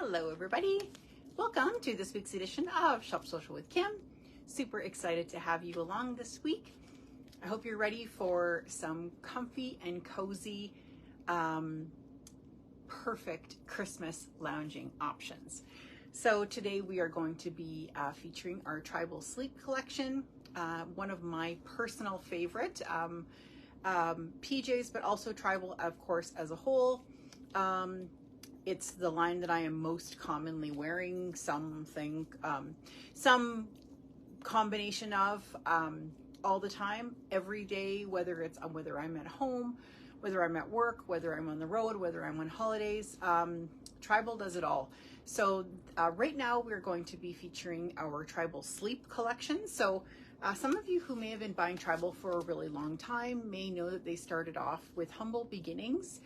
Hello everybody. Welcome to this week's edition of Shop Social with Kim. Super excited to have you along this week. I hope you're ready for some comfy and cozy, perfect Christmas lounging options. So today we are going to be featuring our Tribal Sleep collection, one of my personal favorite PJs, but also Tribal, of course, as a whole. It's the line that I am most commonly wearing, some combination of all the time, every day, whether I'm at home, whether I'm at work, whether I'm on the road, whether I'm on holidays. Tribal does it all. So right now we're going to be featuring our Tribal Sleep collection. So some of you who may have been buying Tribal for a really long time may know that they started off with humble beginnings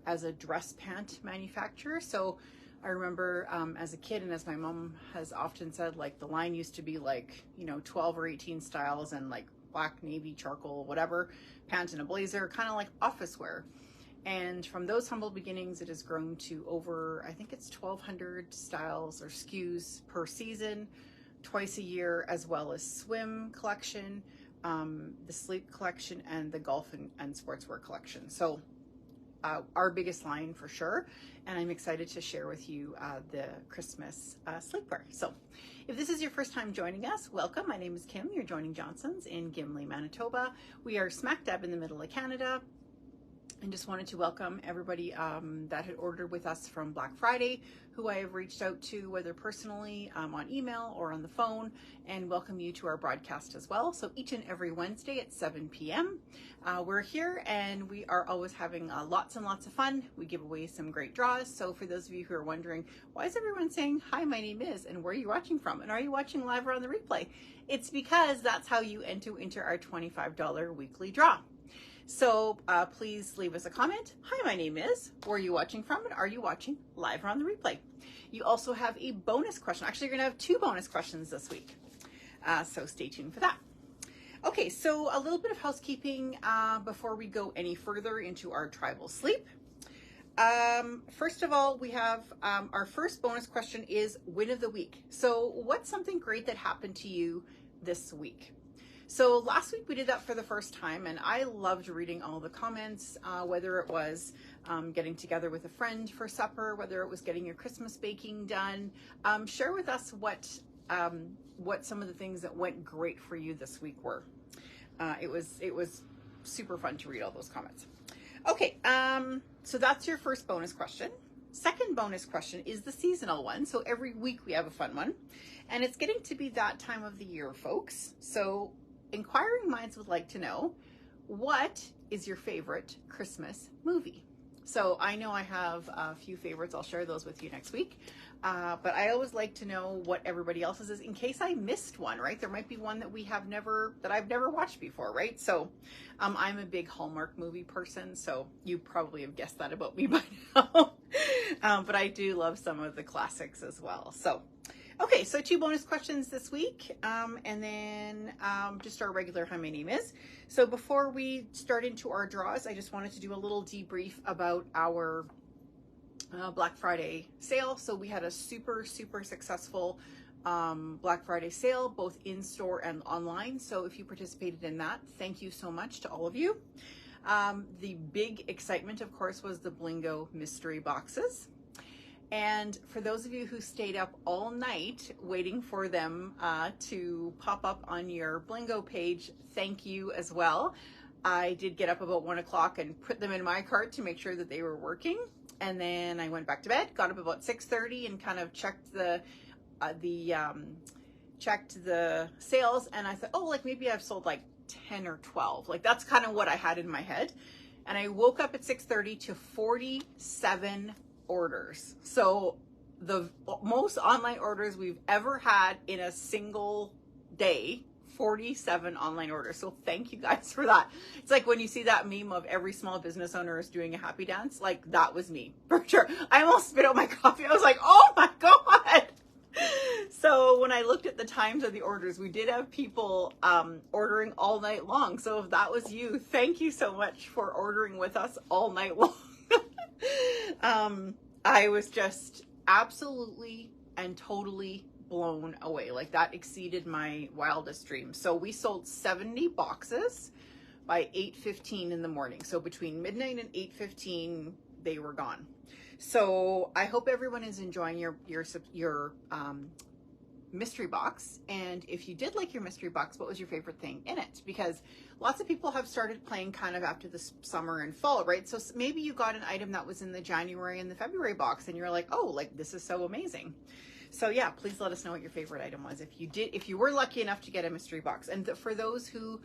as a dress pant manufacturer. So I remember as a kid, and as my mom has often said, like the line used to be like, 12 or 18 styles and like black, navy, charcoal, whatever, pant and a blazer, kind of like office wear. And from those humble beginnings, it has grown to over, I think it's 1,200 styles or SKUs per season, twice a year, as well as swim collection, the sleep collection, and the golf and sportswear collection. So our biggest line for sure, and I'm excited to share with you the Christmas sleepwear. So if this is your first time joining us, welcome. My name is Kim. You're joining Johnson's in Gimli, Manitoba. We are smack dab in the middle of Canada. And just wanted to welcome everybody that had ordered with us from Black Friday, who I have reached out to, whether personally on email or on the phone, and welcome you to our broadcast as well. So each and every Wednesday at 7 p.m. We're here and we are always having lots and lots of fun. We give away some great draws. So for those of you who are wondering, why is everyone saying, hi, my name is, and where are you watching from? And are you watching live or on the replay? It's because that's how you enter our $25 weekly draw. So please leave us a comment. Hi, my name is, where are you watching from, and are you watching live or on the replay? You also have a bonus question. Actually, you're gonna have 2 bonus questions this week. So stay tuned for that. Okay, so a little bit of housekeeping before we go any further into our Tribal Sleep. First of all, we have our first bonus question is win of the week. So what's something great that happened to you this week? So last week we did that for the first time, and I loved reading all the comments, whether it was getting together with a friend for supper, whether it was getting your Christmas baking done. Share with us what some of the things that went great for you this week were. It was super fun to read all those comments. Okay, so that's your first bonus question. Second bonus question is the seasonal one. So every week we have a fun one, and it's getting to be that time of the year, folks. So inquiring minds would like to know, what is your favorite Christmas movie? So I know I have a few favorites. I'll share those with you next week. But I always like to know what everybody else's is in case I missed one, right? There might be one that I've never watched before, right? So I'm a big Hallmark movie person, so you probably have guessed that about me by now. But I do love some of the classics as well. So okay, so 2 bonus questions this week, and then just our regular hi, my name is. So before we start into our draws, I just wanted to do a little debrief about our Black Friday sale. So we had a super successful Black Friday sale, both in store and online. So if you participated in that, thank you so much to all of you. The big excitement, of course, was the Blingo mystery boxes. And for those of you who stayed up all night waiting for them to pop up on your Blingo page, thank you as well. I did get up about 1 o'clock and put them in my cart to make sure that they were working. And then I went back to bed, got up about 6:30 and kind of checked the sales. And I thought, oh, like maybe I've sold like 10 or 12. Like that's kind of what I had in my head. And I woke up at 6:30 to 47 orders. So the most online orders we've ever had in a single day, 47 online orders. So thank you guys for that. It's like when you see that meme of every small business owner is doing a happy dance, like that was me for sure. I almost spit out my coffee. I was like, oh my God. So when I looked at the times of the orders, we did have people ordering all night long. So if that was you, thank you so much for ordering with us all night long. I was just absolutely and totally blown away. Like, that exceeded my wildest dreams. So we sold 70 boxes by 8:15 in the morning. So between midnight and 8:15, they were gone. So I hope everyone is enjoying your mystery box. And if you did like your mystery box, what was your favorite thing in it? Because lots of people have started playing kind of after the summer and fall, right? So maybe you got an item that was in the January and the February box and you're like, oh, like, this is so amazing. So yeah, please let us know what your favorite item was. If you were lucky enough to get a mystery box. And for those who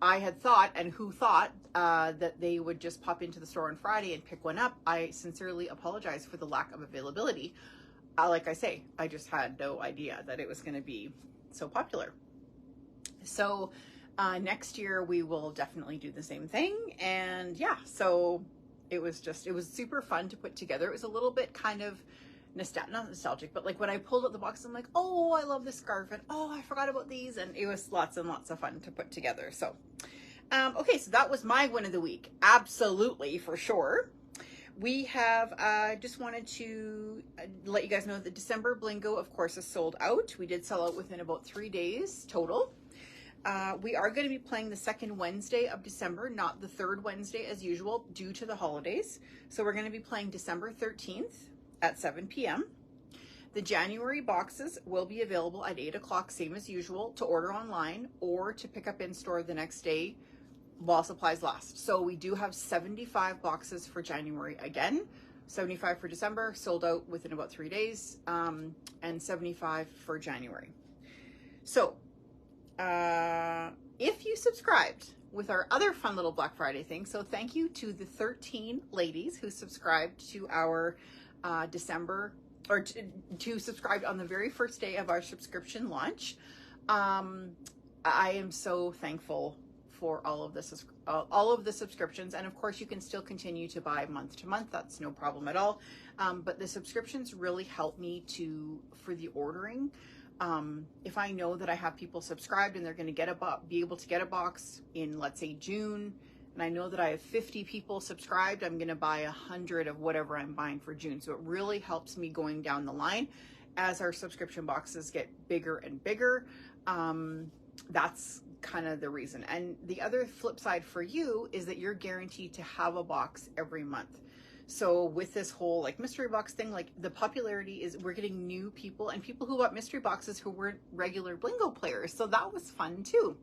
I had thought and who thought that they would just pop into the store on Friday and pick one up, I sincerely apologize for the lack of availability. Like I say, I just had no idea that it was going to be so popular. So next year we will definitely do the same thing. And yeah, so it was super fun to put together. It was a little bit kind of not nostalgic, but like when I pulled out the box, I'm like, oh, I love this scarf, and oh, I forgot about these. And it was lots and lots of fun to put together. So, okay, so that was my win of the week. Absolutely, for sure. We have just wanted to let you guys know that December Blingo, of course, is sold out. We did sell out within about 3 days total. We are going to be playing the second Wednesday of December, not the third Wednesday as usual, due to the holidays. So we're going to be playing December 13th at 7 p.m. The January boxes will be available at 8 o'clock, same as usual, to order online or to pick up in store the next day while supplies last. So we do have 75 boxes for January again, 75 for December, sold out within about 3 days, and 75 for January. So if you subscribed with our other fun little Black Friday thing, so thank you to the 13 ladies who subscribed to our December, or to subscribe on the very first day of our subscription launch. I am so thankful for all of the subscriptions, and of course you can still continue to buy month to month. That's no problem at all. But the subscriptions really help me for the ordering. If I know that I have people subscribed and they're going to be able to get a box in, let's say, June, and I know that I have 50 people subscribed, I'm going to buy 100 of whatever I'm buying for June. So it really helps me going down the line as our subscription boxes get bigger and bigger. That's kind of the reason. And the other flip side for you is that you're guaranteed to have a box every month. So with this whole like mystery box thing, like the popularity is we're getting new people and people who bought mystery boxes who weren't regular Blingo players. So that was fun too.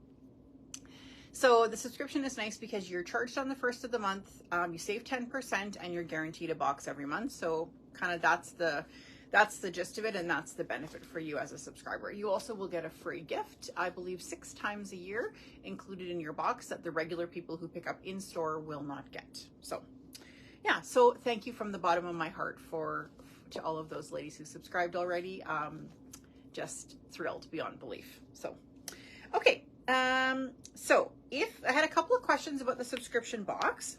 So the subscription is nice because you're charged on the first of the month. You save 10% and you're guaranteed a box every month. So kind of that's the gist of it, and that's the benefit for you as a subscriber. You also will get a free gift, I believe 6 times a year, included in your box that the regular people who pick up in store will not get. So yeah, so thank you from the bottom of my heart to all of those ladies who subscribed already. Just thrilled beyond belief. So, okay. So if I had a couple of questions about the subscription box,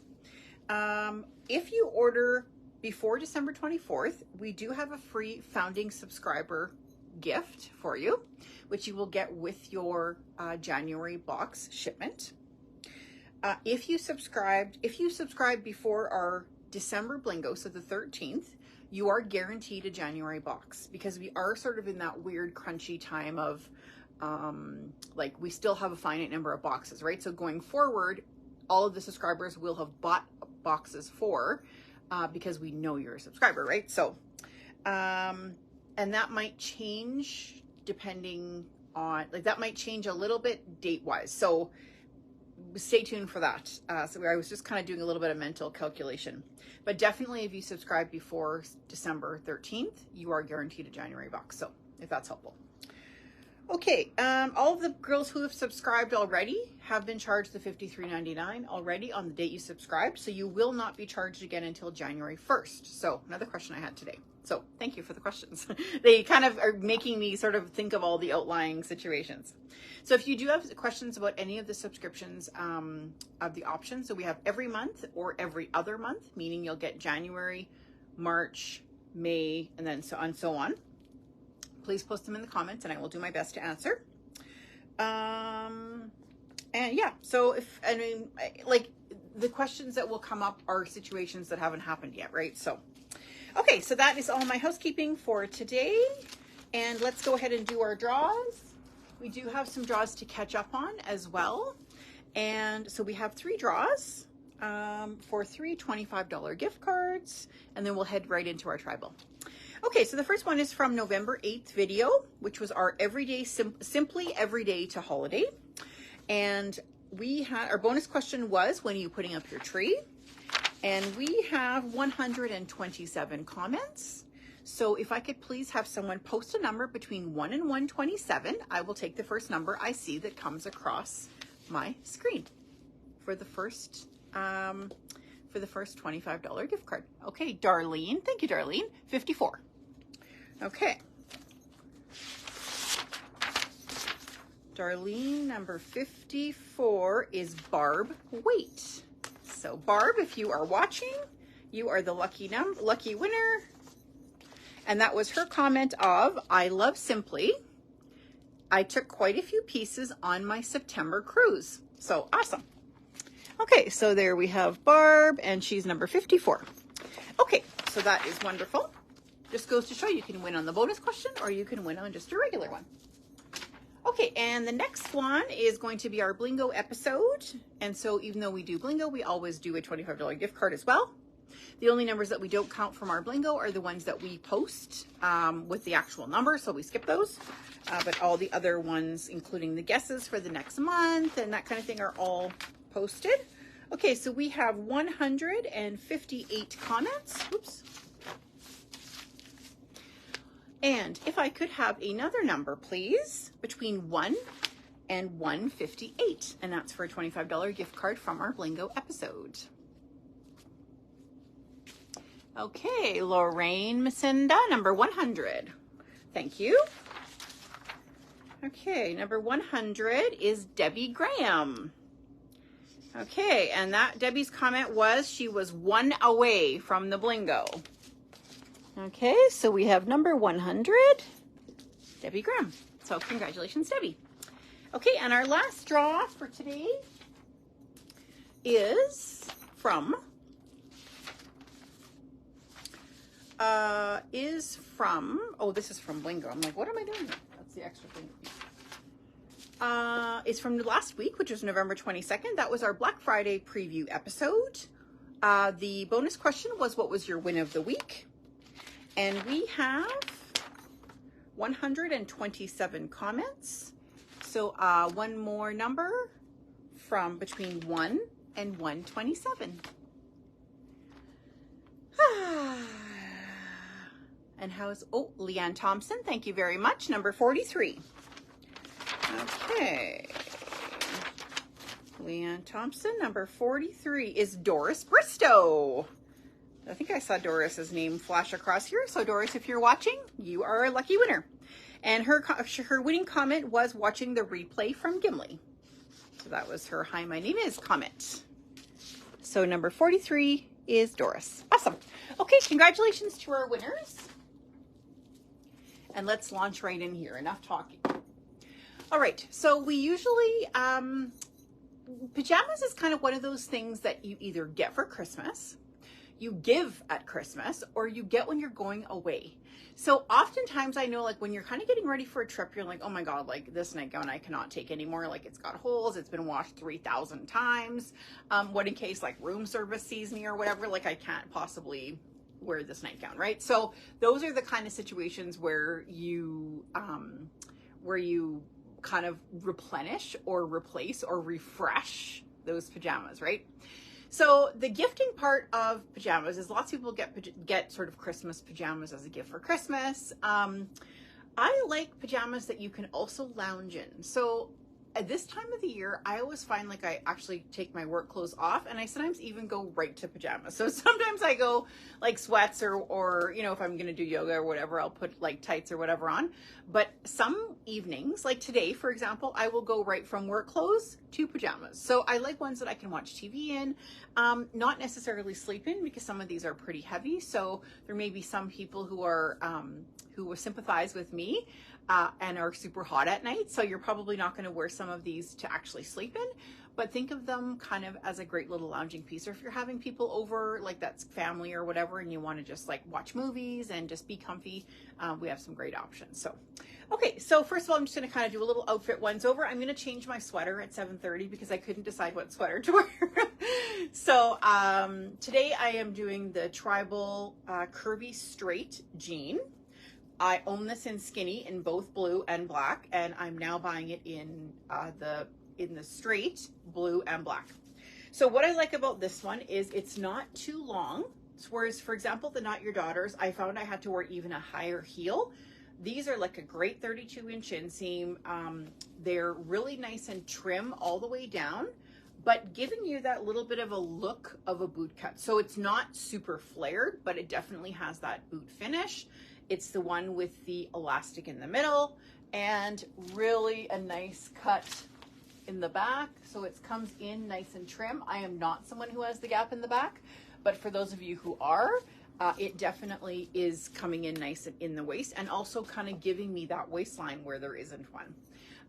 if you order before December 24th, we do have a free founding subscriber gift for you, which you will get with your January box shipment. If you subscribe before our December Blingo, so the 13th, you are guaranteed a January box, because we are sort of in that weird crunchy time of like we still have a finite number of boxes, right? So going forward, all of the subscribers will have bought boxes because we know you're a subscriber, right? So, and that might change depending on, like that might change a little bit date-wise. So stay tuned for that. So I was just kind of doing a little bit of mental calculation, but definitely if you subscribe before December 13th, you are guaranteed a January box. So if that's helpful. Okay, all of the girls who have subscribed already have been charged the $53.99 already on the date you subscribed, so you will not be charged again until January 1st. So another question I had today. So thank you for the questions. They kind of are making me sort of think of all the outlying situations. So if you do have questions about any of the subscriptions of the options, so we have every month or every other month, meaning you'll get January, March, May, and then so on. Please post them in the comments and I will do my best to answer. And yeah, so like the questions that will come up are situations that haven't happened yet, right? So, okay, so that is all my housekeeping for today. And let's go ahead and do our draws. We do have some draws to catch up on as well. And so we have 3 draws for 3 $25 gift cards, and then we'll head right into our tribal. Okay, so the first one is from November 8th video, which was our everyday, simply everyday to holiday. And we had, our bonus question was, when are you putting up your tree? And we have 127 comments. So if I could please have someone post a number between 1 and 127, I will take the first number I see that comes across my screen for the first $25 gift card. Okay, Darlene, thank you, Darlene, 54. Okay. Darlene, number 54 is Barb Waite. So Barb, if you are watching, you are the lucky winner. And that was her comment of, I love Simply. I took quite a few pieces on my September cruise. So awesome. Okay, so there we have Barb, and she's number 54. Okay, so that is wonderful. Just goes to show you can win on the bonus question, or you can win on just a regular one. Okay, and the next one is going to be our Blingo episode. And so even though we do Blingo, we always do a $25 gift card as well. The only numbers that we don't count from our Blingo are the ones that we post with the actual number, so we skip those. But all the other ones, including the guesses for the next month and that kind of thing, are all posted. Okay, so we have 158 comments. Oops. And if I could have another number, please, between 1 and 158. And that's for a $25 gift card from our Blingo episode. Okay, Lorraine Macinda, number 100. Thank you. Okay, number 100 is Debbie Graham. Okay, and that Debbie's comment was she was 1 away from the Blingo. Okay, so we have number 100, Debbie Graham. So congratulations, Debbie. Okay, and our last draw for today is from oh, this is from Blingo. I'm like, what am I doing here? That's the extra thing. It's from last week, which was November 22nd. That was our Black Friday preview episode. The bonus question was, what was your win of the week? And we have 127 comments. So one more number from between 1 and 127. And how's, oh, Leanne Thompson, thank you very much. Number 43. Okay. Leanne Thompson, number 43 is Doris Bristow. I think I saw Doris's name flash across here. So Doris, if you're watching, you are a lucky winner. And her winning comment was watching the replay from Gimli. So that was her hi, my name is comment. So number 43 is Doris. Awesome. Okay, congratulations to our winners. And let's launch right in here. Enough talking. All right, so we usually, pajamas is kind of one of those things that you either get for Christmas, you give at Christmas, or you get when you're going away. So oftentimes I know, like, when you're kind of getting ready for a trip, you're like, oh my God, like this nightgown I cannot take anymore. Like, it's got holes, it's been washed 3,000 times. What in case like room service sees me or whatever, like I can't possibly wear this nightgown, right? So those are the kind of situations where you kind of replenish or replace or refresh those pajamas, right? So the gifting part of pajamas is lots of people get sort of Christmas pajamas as a gift for Christmas. I like pajamas that you can also lounge in. So at this time of the year, I always find like I actually take my work clothes off, and I sometimes even go right to pajamas. So sometimes I go like sweats or you know, if I'm going to do yoga or whatever, I'll put like tights or whatever on. But some evenings, like today, for example, I will go right from work clothes to pajamas. So I like ones that I can watch TV in, not necessarily sleep in, because some of these are pretty heavy. So there may be some people who are, who will sympathize with me, and are super hot at night. So you're probably not going to wear some of these to actually sleep in. but think of them kind of as a great little lounging piece. Or if you're having people over, like that's family or whatever, and you want to just like watch movies and just be comfy, we have some great options. So, okay, so first of all, I'm just going to kind of do a little outfit once over. I'm going to change my sweater at 7:30 because I couldn't decide what sweater to wear. So today I am doing the Tribal Curvy Straight Jean. I own this in skinny in both blue and black, and I'm now buying it in the straight blue and black. So what I like about this one is it's not too long. Whereas, for example, the Not Your Daughters, I found I had to wear even a higher heel. These are like a great 32-inch inseam. They're really nice and trim all the way down, but giving you that little bit of a look of a boot cut. So it's not super flared, but it definitely has that boot finish. It's the one with the elastic in the middle and really a nice cut in the back. So it comes in nice and trim. I am not someone who has the gap in the back, but for those of you who are, it definitely is coming in nice and in the waist, and also kind of giving me that waistline where there isn't one.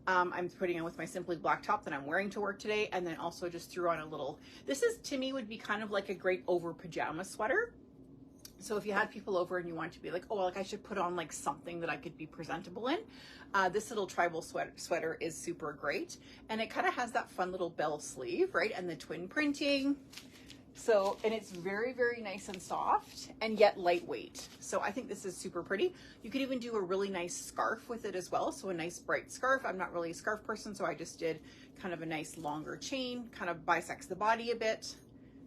I'm putting on with my Simply Black top that I'm wearing to work today, and then also just threw on a little, this is, to me, would be kind of like a great over pajama sweater. So if you had people over and you want to be like, oh, like I should put on like something that I could be presentable in, this little tribal sweater is super great. And it kind of has that fun little bell sleeve, right? And the twin printing. So, and it's very, very nice and soft and yet lightweight. So I think this is super pretty. You could even do a really nice scarf with it as well. So a nice bright scarf. I'm not really a scarf person, so I just did kind of a nice longer chain, kind of bisects the body a bit.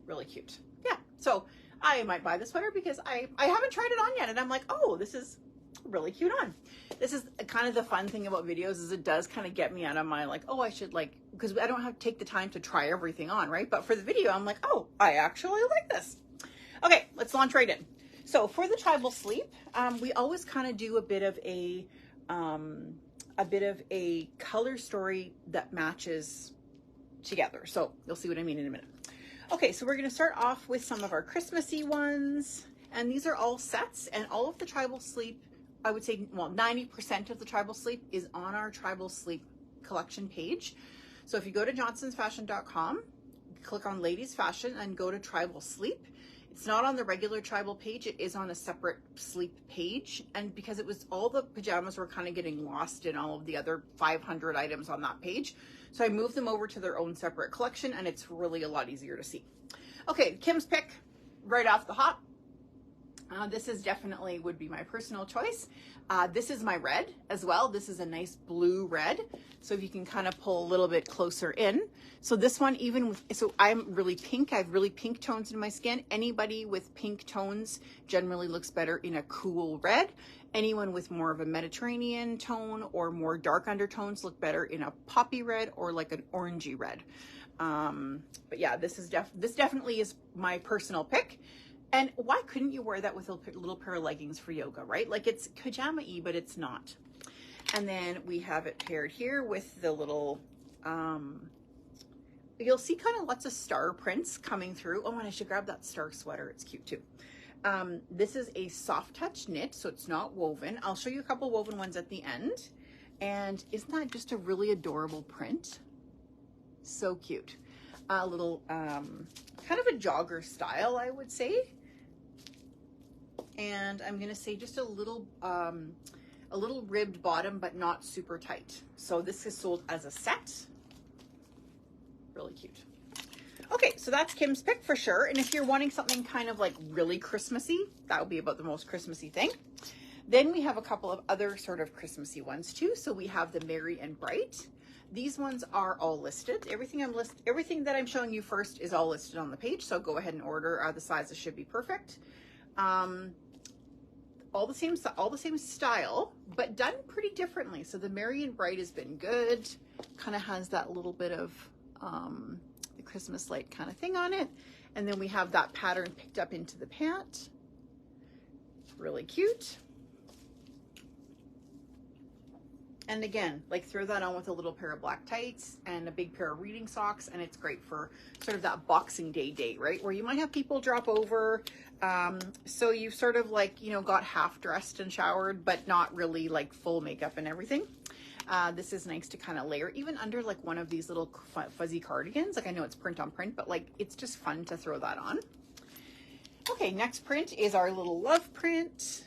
Really cute. Yeah. So I might buy the sweater because I haven't tried it on yet. And I'm like, oh, this is really cute on. This is kind of the fun thing about videos, is it does kind of get me out of my like, oh, I should like, because I don't have to take the time to try everything on, right? But for the video, I'm like, oh, I actually like this. Okay, let's launch right in. So for the tribal sleep, we always kind of do a bit of a color story that matches together. So you'll see what I mean in a minute. Okay, so we're going to start off with some of our Christmassy ones, and these are all sets, and all of the tribal sleep, I would say, well, 90% of the tribal sleep is on our tribal sleep collection page. So if you go to johnsonsfashion.com, click on ladies fashion and go to tribal sleep. It's not on the regular tribal page, it is on a separate sleep page. And because it was, all the pajamas were kind of getting lost in all of the other 500 items on that page, so I moved them over to their own separate collection, and it's really a lot easier to see. Okay, Kim's pick right off the hop. This is definitely would be my personal choice. This is my red as well. This is a nice blue red. So if you can kind of pull a little bit closer in. So this one, even with, so I'm really pink. I have really pink tones in my skin. Anybody with pink tones generally looks better in a cool red. Anyone with more of a Mediterranean tone or more dark undertones look better in a poppy red or like an orangey red. But yeah, this definitely is my personal pick. And why couldn't you wear that with a little pair of leggings for yoga, right? Like it's pajama-y, but it's not. And then we have it paired here with the little, you'll see kind of lots of star prints coming through. Oh, and I should grab that star sweater. It's cute too. This is a soft touch knit, so it's not woven. I'll show you a couple woven ones at the end. And isn't that just a really adorable print? So cute. A little, kind of a jogger style, I would say. And I'm going to say just a little ribbed bottom, but not super tight. So this is sold as a set. Really cute. Okay, so that's Kim's pick for sure. And if you're wanting something kind of like really Christmassy, that would be about the most Christmassy thing. Then we have a couple of other sort of Christmassy ones too. So we have the Merry and Bright. These ones are all listed. Everything that I'm showing you first is all listed on the page. So go ahead and order. The sizes should be perfect. All the same style, but done pretty differently. So the Merry and Bright has been good. Kind of has that little bit of the Christmas light kind of thing on it. And then we have that pattern picked up into the pant. Really cute. And again, like throw that on with a little pair of black tights and a big pair of reading socks, and it's great for sort of that Boxing Day date, right? Where you might have people drop over. So you've sort of like, you know, got half dressed and showered, but not really like full makeup and everything. This is nice to kind of layer even under like one of these little fuzzy cardigans. Like I know it's print on print, but like it's just fun to throw that on. Okay, next print is our little love print.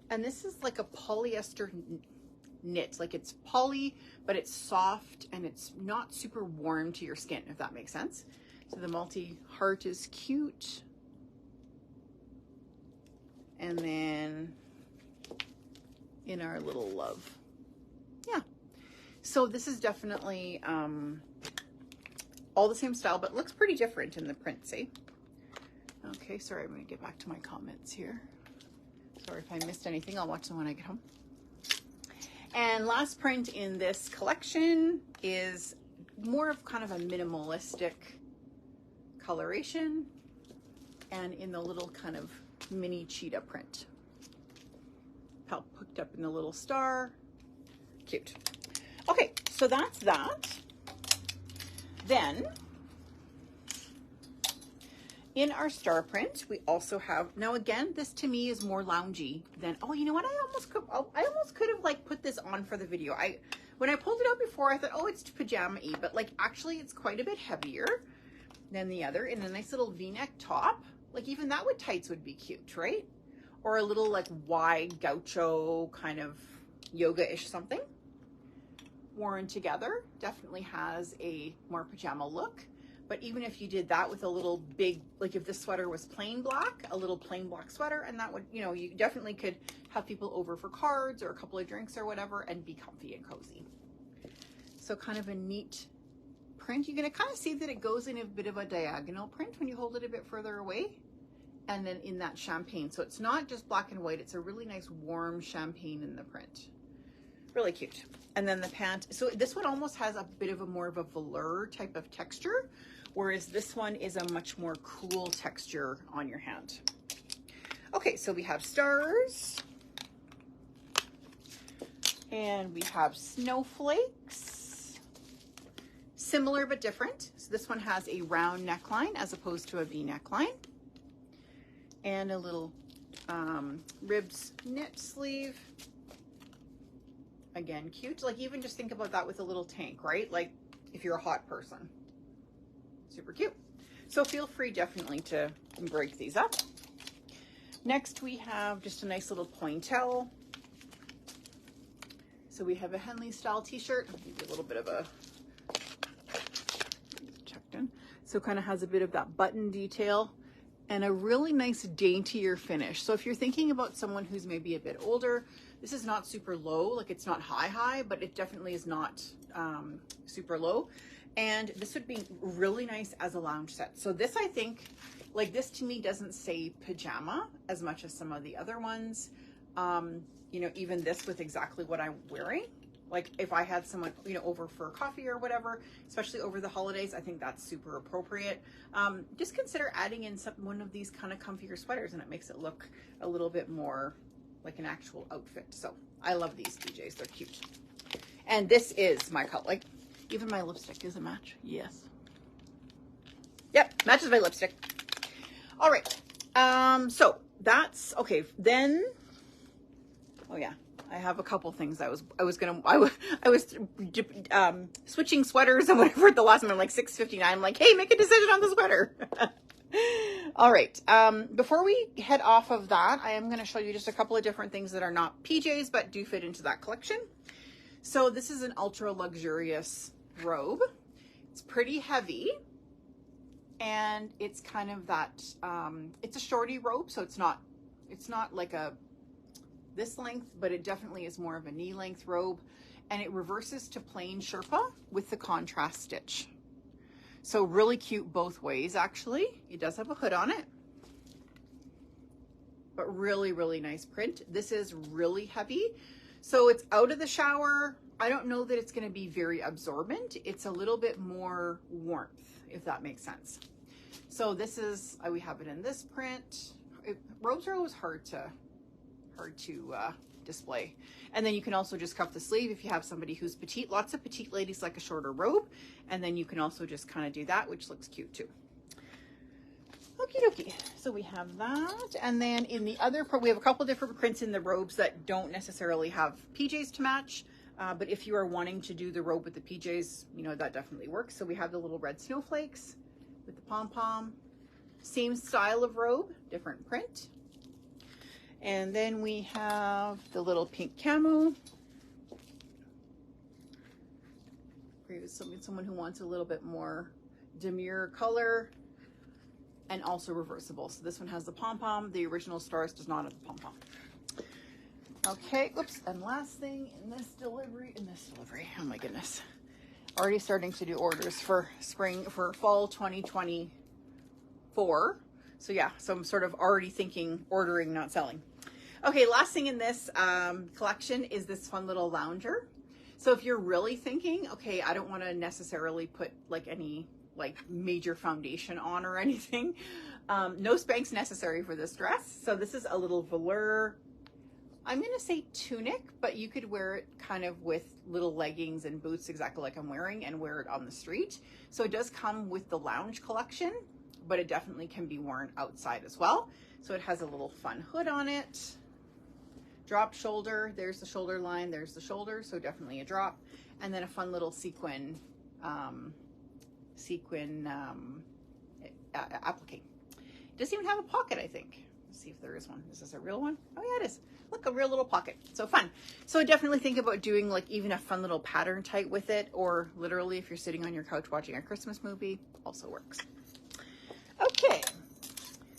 And this is like a polyester knit. Like it's poly, but it's soft and it's not super warm to your skin, if that makes sense. So the multi-heart is cute. And then in our little love. Yeah. So this is definitely all the same style, but looks pretty different in the print, see? Okay, sorry, I'm going to get back to my comments here. Sorry if I missed anything. I'll watch them when I get home. And last print in this collection is more of kind of a minimalistic coloration and in the little kind of mini cheetah print. Hooked up in the little star. Cute. Okay, so that's that. Then in our star print, we also have, now again, this to me is more loungy than, oh, you know what? I almost could have like put this on for the video. When I pulled it out before, I thought, oh, it's pajama-y, but like actually it's quite a bit heavier than the other in a nice little V-neck top. Like even that with tights would be cute, right? Or a little like wide gaucho kind of yoga-ish something. Worn together, definitely has a more pajama look. But even if you did that with a little big, like if this sweater was plain black, a little plain black sweater, and that would, you know, you definitely could have people over for cards or a couple of drinks or whatever and be comfy and cozy. So kind of a neat print. You're going to kind of see that it goes in a bit of a diagonal print when you hold it a bit further away. And then in that champagne. So it's not just black and white. It's a really nice warm champagne in the print. Really cute. And then the pant. So this one almost has a bit of a more of a velour type of texture, whereas this one is a much more cool texture on your hand. Okay, so we have stars. And we have snowflakes. Similar but different. So this one has a round neckline as opposed to a V neckline. And a little ribs knit sleeve. Again, cute. Like even just think about that with a little tank, right? Like if you're a hot person. Super cute. So feel free definitely to break these up. Next we have just a nice little pointel. So we have a Henley style t-shirt. I'll give you a little bit of a tucked in. So kind of has a bit of that button detail and a really nice daintier finish. So if you're thinking about someone who's maybe a bit older, this is not super low, like it's not high, but it definitely is not super low. And this would be really nice as a lounge set. So this, I think, like this to me doesn't say pajama as much as some of the other ones. You know, even this with exactly what I'm wearing. Like if I had someone, you know, over for coffee or whatever, especially over the holidays, I think that's super appropriate. Just consider adding in one of these kind of comfier sweaters and it makes it look a little bit more like an actual outfit. So I love these PJs. They're cute. And this is my color. Like even my lipstick is a match. Yes. Yep. Matches my lipstick. All right. So that's okay. Then, oh yeah. I have a couple things I was switching sweaters and whatever at the last moment, like 6:59. I'm like, hey, make a decision on the sweater. All right. Before we head off of that, I am going to show you just a couple of different things that are not PJs, but do fit into that collection. So this is an ultra luxurious robe. It's pretty heavy and it's kind of that, it's a shorty robe. So it's not like this length, but it definitely is more of a knee length robe, and it reverses to plain Sherpa with the contrast stitch. So really cute both ways, actually. It does have a hood on it, but really, really nice print. This is really heavy. So it's out of the shower. I don't know that it's going to be very absorbent. It's a little bit more warmth, if that makes sense. So this is, we have it in this print. Robes are always hard to display. And then you can also just cuff the sleeve if you have somebody who's petite. Lots of petite ladies like a shorter robe. And then you can also just kind of do that, which looks cute too. Okie dokie. So we have that. And then in the other part, we have a couple different prints in the robes that don't necessarily have PJs to match. But if you are wanting to do the robe with the PJs, you know, that definitely works. So we have the little red snowflakes with the pom-pom. Same style of robe, different print. And then we have the little pink camo. Great, someone who wants a little bit more demure color. And also reversible. So this one has the pom-pom. The original Stars does not have the pom-pom. Okay, oops. And last thing in this delivery, oh my goodness. Already starting to do orders for fall 2024. So yeah, so I'm sort of already thinking ordering, not selling. Okay, last thing in this collection is this fun little lounger. So if you're really thinking, okay, I don't want to necessarily put like any major foundation on or anything. No Spanx necessary for this dress. So this is a little velour, I'm going to say tunic, but you could wear it kind of with little leggings and boots exactly like I'm wearing and wear it on the street. So it does come with the lounge collection, but it definitely can be worn outside as well. So it has a little fun hood on it. Drop shoulder, there's the shoulder line, there's the shoulder, so definitely a drop. And then a fun little sequin applique. It doesn't even have a pocket, I think. Let's see if there is one. Is this a real one? Oh yeah, it is. Look, a real little pocket. So fun. So I definitely think about doing like even a fun little pattern type with it, or literally if you're sitting on your couch watching a Christmas movie, also works. Okay,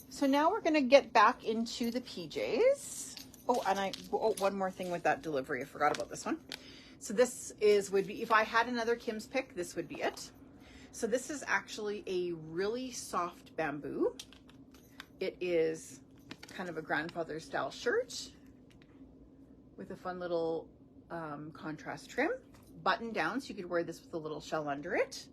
so now we're gonna get back into the PJs. Oh, and one more thing with that delivery. I forgot about this one. So this would be, if I had another Kim's pick, this would be it. So this is actually a really soft bamboo. It is kind of a grandfather style shirt with a fun little contrast trim, button down, so you could wear this with a little shell under it,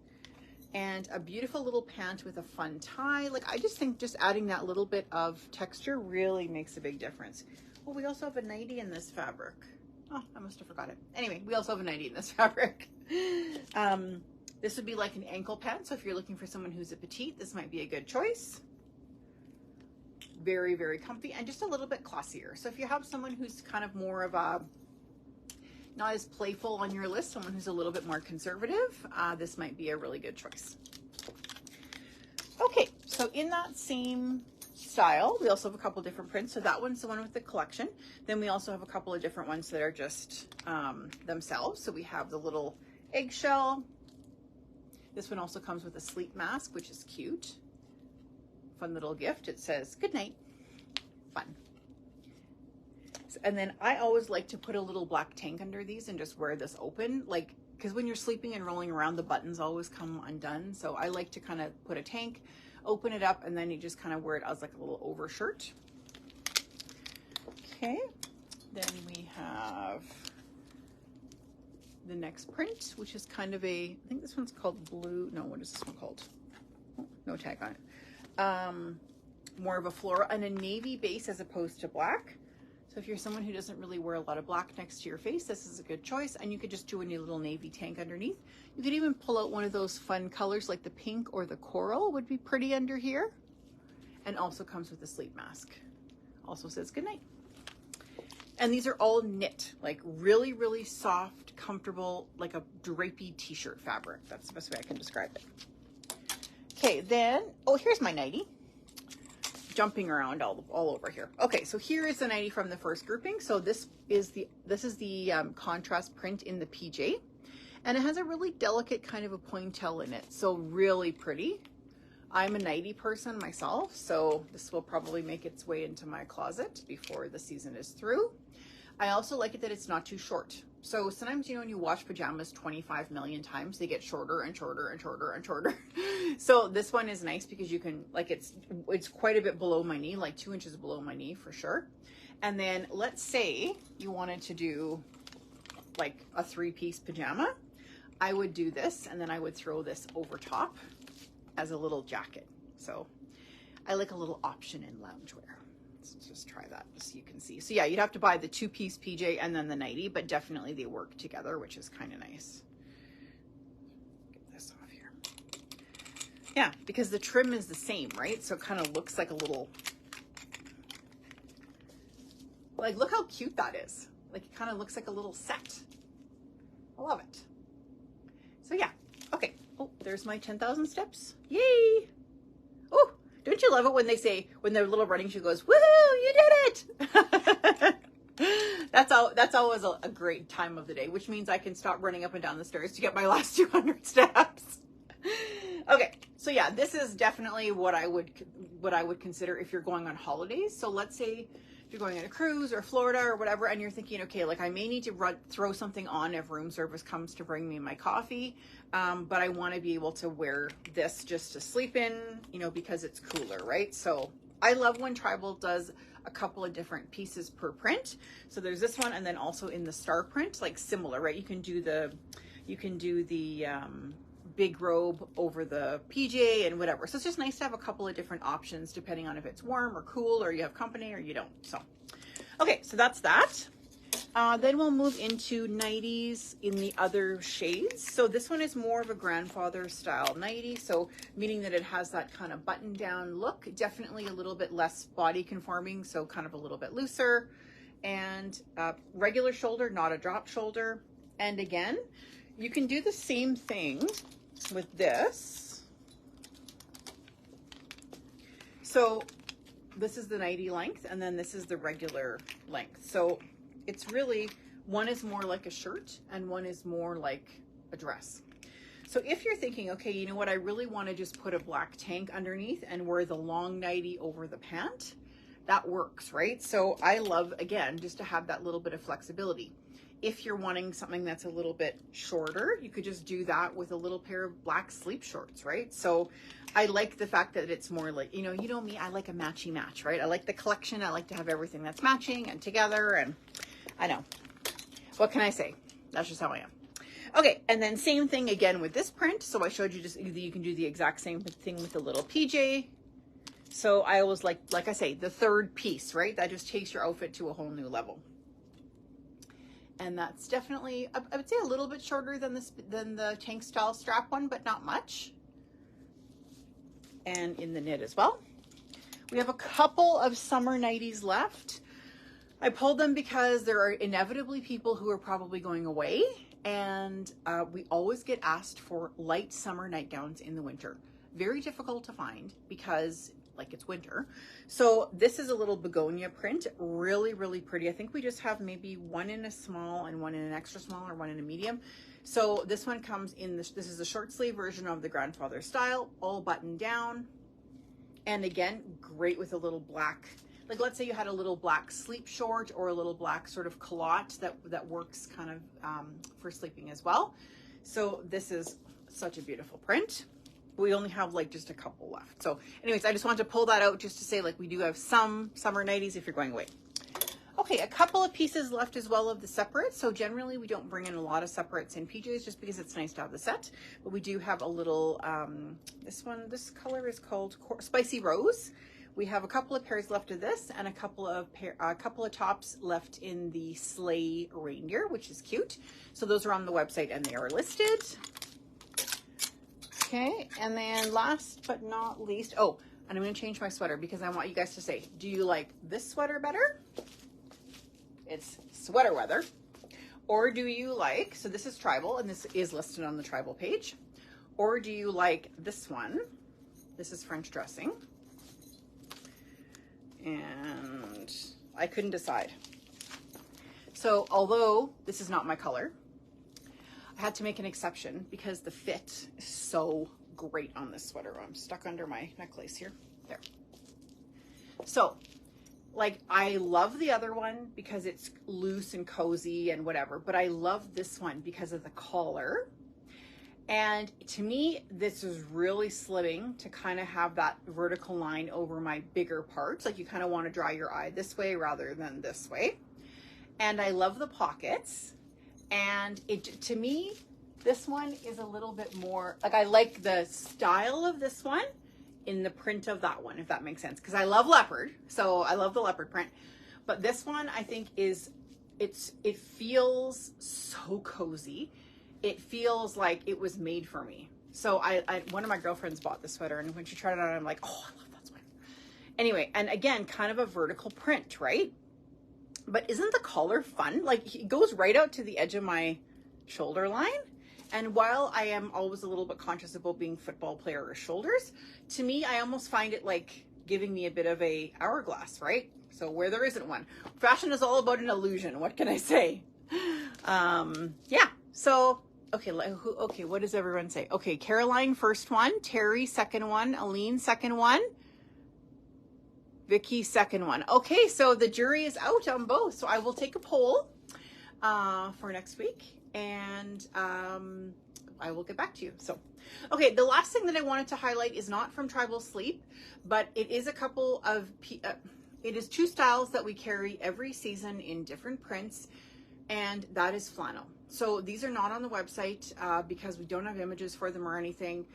and a beautiful little pant with a fun tie. Like, I just think just adding that little bit of texture really makes a big difference. Well, we also have a nightie in this fabric. Oh, I must have forgot it. Anyway, we also have a nightie in this fabric. This would be like an ankle pant, so if you're looking for someone who's a petite, this might be a good choice. Very, very comfy and just a little bit classier. So if you have someone who's kind of more of a, not as playful on your list, someone who's a little bit more conservative, this might be a really good choice. Okay, so in that same style, we also have a couple different prints. So that one's the one with the collection. Then we also have a couple of different ones that are just themselves. So we have the little eggshell. This one also comes with a sleep mask, which is cute. Fun little gift. It says, "Good night." Fun. And then I always like to put a little black tank under these and just wear this open, like, because when you're sleeping and rolling around, the buttons always come undone. So I like to kind of put a tank, open it up, and then you just kind of wear it as like a little overshirt. Okay. Then we have the next print, which is kind of a, I think this one's called blue. No, what is this one called? Oh, no tag on it. More of a floral and a navy base as opposed to black. So if you're someone who doesn't really wear a lot of black next to your face, this is a good choice. And you could just do a new little navy tank underneath. You could even pull out one of those fun colors like the pink or the coral would be pretty under here. And also comes with a sleep mask. Also says good night. And these are all knit, like really, really soft, comfortable, like a drapey t-shirt fabric. That's the best way I can describe it. Okay, then, oh, here's my nightie. Jumping around all over here. Okay, so here is the nightie from the first grouping. So this is the contrast print in the PJ, and it has a really delicate kind of a pointelle in it. So really pretty. I'm a nightie person myself, so this will probably make its way into my closet before the season is through. I also like it that it's not too short. So sometimes, you know, when you wash pajamas 25 million times, they get shorter and shorter and shorter and shorter. So this one is nice because you can, like, it's quite a bit below my knee, like 2 inches below my knee for sure. And then let's say you wanted to do like a 3-piece pajama. I would do this, and then I would throw this over top as a little jacket. So I like a little option in loungewear. Let's just try that just so you can see. So yeah, you'd have to buy the 2-piece PJ and then the nightie, but definitely they work together, which is kind of nice. Get this off here. Yeah, because the trim is the same, right? So it kind of looks like a little, like, look how cute that is. Like, it kind of looks like a little set. I love it. So yeah, okay. Oh, there's my 10,000 steps. Yay! Oh, don't you love it when they say, when their little running shoe goes, woohoo, you did it! That's always a great time of the day, which means I can stop running up and down the stairs to get my last 200 steps. Okay, so yeah, this is definitely what I would consider if you're going on holidays. So let's say if you're going on a cruise or Florida or whatever, and you're thinking, okay, like I may need to throw something on if room service comes to bring me my coffee, but I want to be able to wear this just to sleep in, you know, because it's cooler, right? So I love when Tribal does a couple of different pieces per print. So there's this one, and then also in the star print, like similar, right? You can do the big robe over the PJ and whatever. So it's just nice to have a couple of different options depending on if it's warm or cool or you have company or you don't. So, okay, so that's that. Then we'll move into nighties in the other shades. So this one is more of a grandfather style nightie. So meaning that it has that kind of button down look, definitely a little bit less body conforming. So kind of a little bit looser and regular shoulder, not a drop shoulder. And again, you can do the same thing with this. So this is the nightie length, and then this is the regular length. So it's really, one is more like a shirt and one is more like a dress. So if you're thinking, okay, you know what, I really want to just put a black tank underneath and wear the long nightie over the pant, that works, right? So I love, again, just to have that little bit of flexibility. If you're wanting something that's a little bit shorter, you could just do that with a little pair of black sleep shorts, right? So I like the fact that it's more like, you know me, I like a matchy match, right? I like the collection. I like to have everything that's matching and together, and I know. What can I say? That's just how I am. Okay, and then same thing again with this print. So I showed you just, you can do the exact same thing with the little PJ. So I always like I say, the third piece, right? That just takes your outfit to a whole new level. And that's definitely, I would say, a little bit shorter than the tank style strap one, but not much. And in the knit as well. We have a couple of summer nighties left. I pulled them because there are inevitably people who are probably going away, and we always get asked for light summer nightgowns in the winter. Very difficult to find because like it's winter. So this is a little begonia print, really, really pretty. I think we just have maybe one in a small and one in an extra small or one in a medium. So this one comes in this is the short sleeve version of the grandfather style, all buttoned down. And again, great with a little black, like let's say you had a little black sleep short or a little black sort of culotte that works kind of for sleeping as well. So this is such a beautiful print. We only have like just a couple left. So anyways, I just wanted to pull that out just to say like we do have some summer nighties if you're going away. Okay, a couple of pieces left as well of the separates. So generally we don't bring in a lot of separates in PJs just because it's nice to have the set. But we do have a little, this color is called Spicy Rose. We have a couple of pairs left of this and a couple of tops left in the Sleigh Reindeer, which is cute. So those are on the website and they are listed. Okay, and then last but not least, oh, and I'm going to change my sweater because I want you guys to say, do you like this sweater better? It's sweater weather. Or do you like, so this is Tribal, and this is listed on the Tribal page. Or do you like this one? This is French dressing. And I couldn't decide. So although this is not my color, I had to make an exception because the fit is so great on this sweater. I'm stuck under my necklace here. There. So, like, I love the other one because it's loose and cozy and whatever, but I love this one because of the collar. And to me, this is really slimming to kind of have that vertical line over my bigger parts. Like you kind of want to draw your eye this way rather than this way. And I love the pockets. And to me, this one is a little bit more, like I like the style of this one in the print of that one, if that makes sense. Because I love leopard, so I love the leopard print. But this one I think it feels so cozy. It feels like it was made for me. So one of my girlfriends bought the sweater, and when she tried it on, I'm like, oh, I love that sweater. Anyway, and again, kind of a vertical print, right? But isn't the collar fun? Like, it goes right out to the edge of my shoulder line. And while I am always a little bit conscious about being football player shoulders, to me, I almost find it like giving me a bit of a hourglass, right? So where there isn't one. Fashion is all about an illusion. What can I say? Yeah. So, okay. Okay. What does everyone say? Okay. Caroline, first one. Terry, second one. Aline, second one. Vicky, second one. Okay. So the jury is out on both. So I will take a poll, for next week, and, I will get back to you. So, okay. The last thing that I wanted to highlight is not from Tribal Sleep, but it is a couple of, it is 2 styles that we carry every season in different prints, and that is flannel. So these are not on the website because we don't have images for them or anything.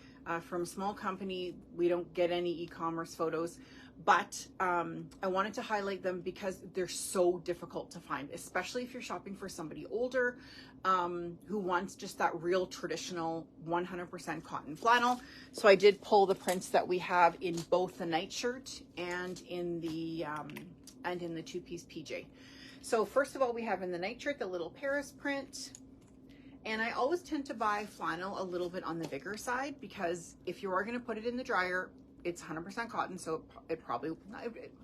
From a small company, we don't get any e-commerce photos, but I wanted to highlight them because they're so difficult to find, especially if you're shopping for somebody older who wants just that real traditional 100% cotton flannel. So I did pull the prints that we have in both the nightshirt and in the 2-piece PJ. So first of all, we have in the nightshirt the little Paris print. And I always tend to buy flannel a little bit on the bigger side, because if you are going to put it in the dryer, it's 100% cotton. So it probably,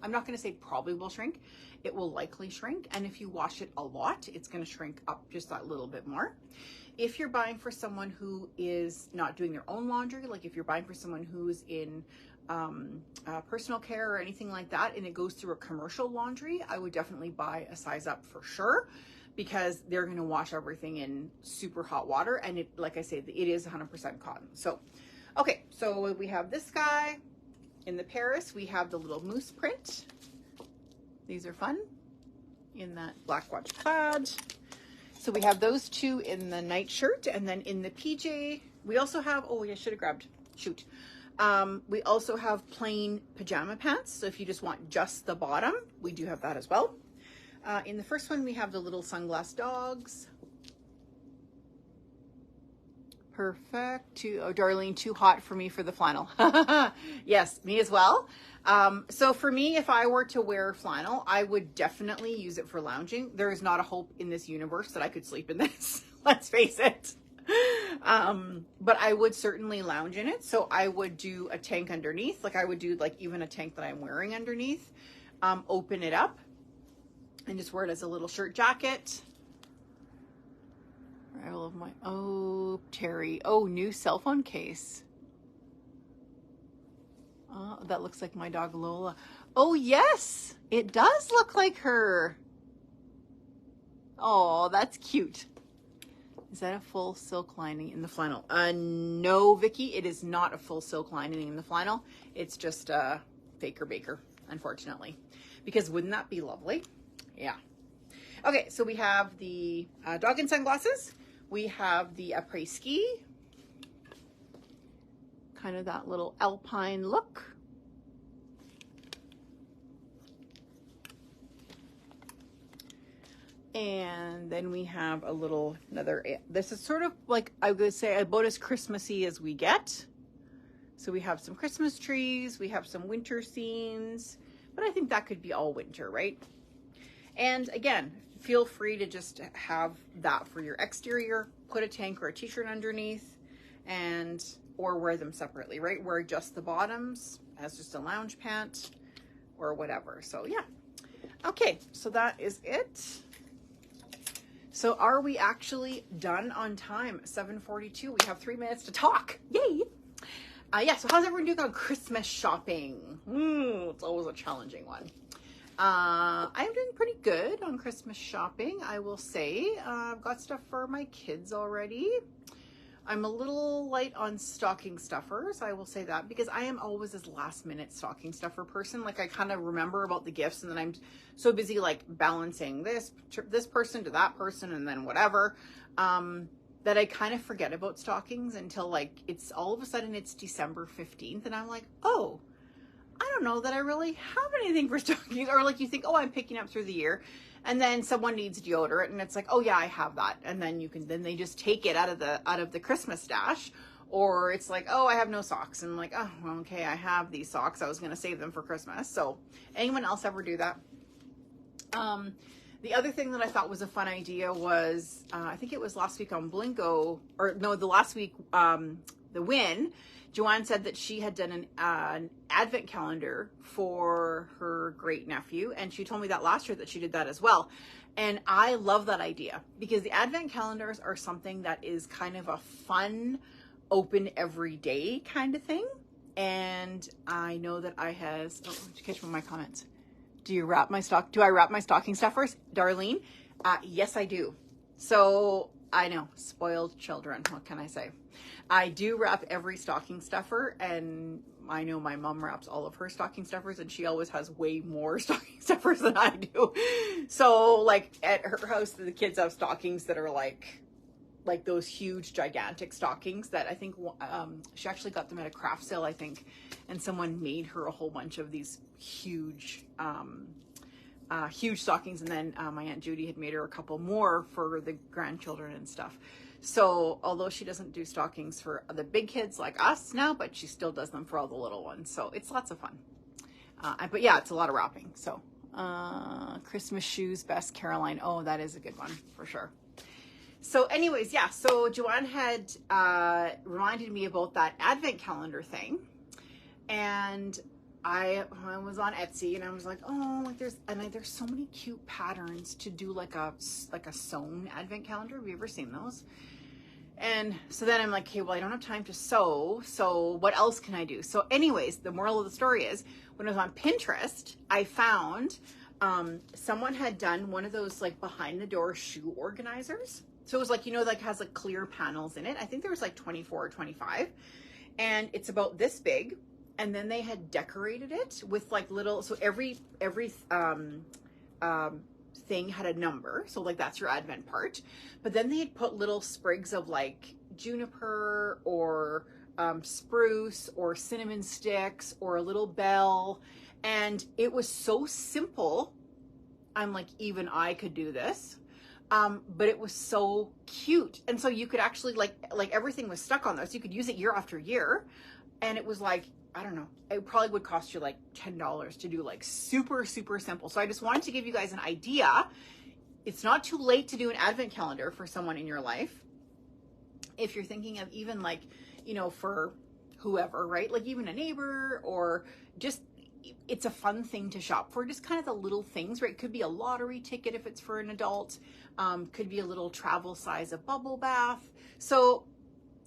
I'm not going to say probably will shrink. It will likely shrink. And if you wash it a lot, it's going to shrink up just that little bit more. If you're buying for someone who is not doing their own laundry, like if you're buying for someone who's in personal care or anything like that, and it goes through a commercial laundry, I would definitely buy a size up for sure, because they're going to wash everything in super hot water. And it, like I say, it is 100% cotton. So, okay. So we have this guy in the Paris. We have the little moose print. These are fun in that black watch plaid. So we have those 2 in the nightshirt, and then in the PJ, we also have, oh, I should have grabbed, shoot. We also have plain pajama pants. So if you just want just the bottom, we do have that as well. In the first one, we have the little sunglass dogs. Perfect. Oh, Darlene, too hot for me for the flannel. Yes, me as well. So for me, if I were to wear flannel, I would definitely use it for lounging. There is not a hope in this universe that I could sleep in this. Let's face it. But I would certainly lounge in it. So I would do a tank underneath. Like I would do like even a tank that I'm wearing underneath, open it up and just wear it as a little shirt jacket. I love my, oh, Terry. Oh, new cell phone case. Oh, that looks like my dog Lola. Oh, yes, it does look like her. Oh, that's cute. Is that a full silk lining in the flannel? No, Vicky, it is not a full silk lining in the flannel. It's just a Faker Baker, unfortunately, because wouldn't that be lovely? Yeah. Okay, so we have the dog and sunglasses. We have the après-ski, kind of that little alpine look. And then we have a little, this is sort of like, I would say about as Christmassy as we get. So we have some Christmas trees, we have some winter scenes, but I think that could be all winter, right? And again, feel free to just have that for your exterior, put a tank or a t-shirt underneath, and, or wear them separately, right? Wear just the bottoms as just a lounge pant or whatever. So yeah. Okay, so that is it. So are we actually done on time? 7:42. We have 3 minutes to talk. Yay! Yeah, so how's everyone doing on Christmas shopping? It's always a challenging one. I'm doing pretty good on Christmas shopping, I will say. I've got stuff for my kids already. I'm a little light on stocking stuffers, I will say that, because I am always this last minute stocking stuffer person. Like I kind of remember about the gifts and then I'm so busy like balancing this person to that person and then whatever, that I kind of forget about stockings until like it's all of a sudden it's December 15th and I'm like, oh, I don't know that I really have anything for stockings. Or like you think, oh, I'm picking up through the year. And then someone needs deodorant and it's like, oh yeah, I have that. And then then they just take it out of the Christmas stash. Or it's like, oh, I have no socks. And I'm like, oh, well, okay, I have these socks. I was going to save them for Christmas. So anyone else ever do that? The other thing that I thought was a fun idea was, I think it was last week on Blinko, or no, the last week, the Win, Joanne said that she had done an advent calendar for her great nephew. And she told me that last year that she did that as well. And I love that idea because the advent calendars are something that is kind of a fun, open every day kind of thing. And I know that I have, oh, catch one of my comments. Do I wrap my stocking stuffers? Darlene? Yes, I do. So I know, spoiled children. What can I say? I do wrap every stocking stuffer, and I know my mom wraps all of her stocking stuffers, and she always has way more stocking stuffers than I do. So like at her house, the kids have stockings that are like those huge gigantic stockings that I think she actually got them at a craft sale, I think, and someone made her a whole bunch of these huge stockings, and then my Aunt Judy had made her a couple more for the grandchildren and stuff. So although she doesn't do stockings for the big kids like us now, but she still does them for all the little ones, so it's lots of fun. But yeah, it's a lot of wrapping. So Christmas shoes, best Caroline. Oh, that is a good one for sure. So anyways, yeah, so Joanne had reminded me about that advent calendar thing, and I was on Etsy and I was like, oh, like there's so many cute patterns to do like a sewn advent calendar. Have you ever seen those? And so then I'm like, okay, well, I don't have time to sew, so what else can I do? So anyways, the moral of the story is when I was on Pinterest, I found someone had done one of those like behind the door shoe organizers. So it was like, you know, like has like clear panels in it. I think there was like 24 or 25, and it's about this big. And then they had decorated it with like little, so every thing had a number. So like that's your advent part. But then they had put little sprigs of like juniper or spruce or cinnamon sticks or a little bell. And it was so simple. I'm like, even I could do this. But it was so cute. And so you could actually like everything was stuck on there. So you could use it year after year. And it was like, I don't know, it probably would cost you like $10 to do like super, super simple. So I just wanted to give you guys an idea. It's not too late to do an advent calendar for someone in your life. If you're thinking of even like, you know, for whoever, right? Like even a neighbor, or just, it's a fun thing to shop for. Just kind of the little things, right? It could be a lottery ticket if it's for an adult. Could be a little travel size of bubble bath. So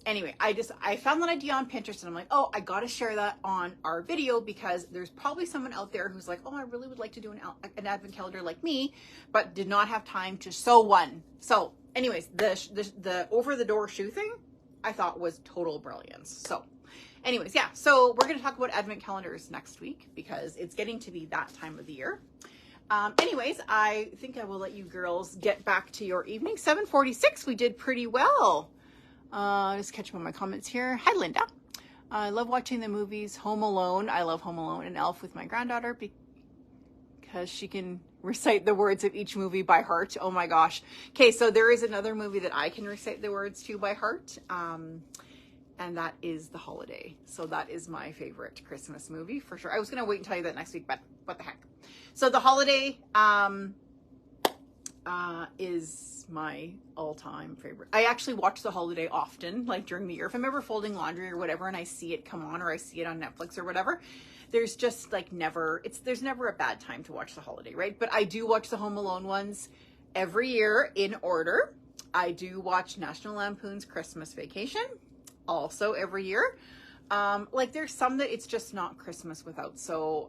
anyway, I found that idea on Pinterest and I'm like, oh, I got to share that on our video because there's probably someone out there who's like, oh, I really would like to do an advent calendar like me, but did not have time to sew one. So anyways, the over the door shoe thing I thought was total brilliance. So anyways, yeah, so we're going to talk about advent calendars next week because it's getting to be that time of the year. Anyways, I think I will let you girls get back to your evening. 7:46, we did pretty well. Just catch up on my comments here. Hi, Linda. I love watching the movies. Home Alone. I love Home Alone and Elf with my granddaughter because she can recite the words of each movie by heart. Oh my gosh. Okay, so there is another movie that I can recite the words to by heart. And that is The Holiday. So that is my favorite Christmas movie for sure. I was going to wait and tell you that next week, but what the heck. So The Holiday is my all-time favorite. I actually watch The Holiday often, like during the year. If I'm ever folding laundry or whatever and I see it come on or I see it on Netflix or whatever, there's just like there's never a bad time to watch The Holiday, right? But I do watch the Home Alone ones every year in order. I do watch National Lampoon's Christmas Vacation also every year. Like there's some that it's just not Christmas without. So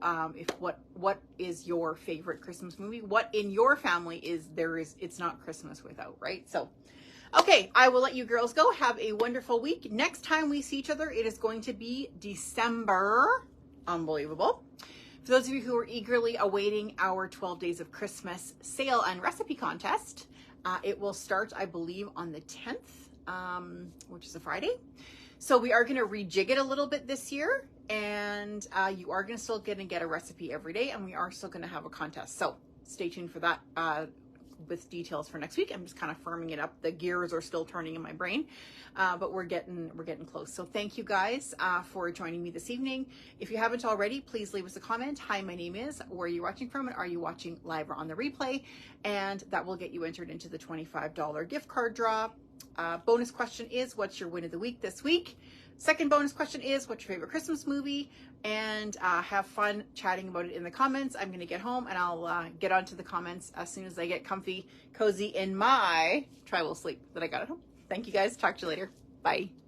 what is your favorite Christmas movie? What in your family it's not Christmas without, right? So okay, I will let you girls go. Have a wonderful week. Next time we see each other, it is going to be December. Unbelievable. For those of you who are eagerly awaiting our 12 Days of Christmas sale and recipe contest, it will start, I believe, on the 10th, which is a Friday. So we are going to rejig it a little bit this year, and you are still going to get a recipe every day, and we are still going to have a contest. So stay tuned for that with details for next week. I'm just kind of firming it up. The gears are still turning in my brain, but we're getting close. So thank you guys for joining me this evening. If you haven't already, please leave us a comment. Hi, my name is, where are you watching from, and are you watching live or on the replay? And that will get you entered into the $25 gift card draw. Bonus question is, what's your win of the week this week? Second bonus question is, what's your favorite Christmas movie? And have fun chatting about it in the comments. I'm going to get home and I'll get onto the comments as soon as I get comfy, cozy in my tribal sleep that I got at home. Thank you guys. Talk to you later. Bye.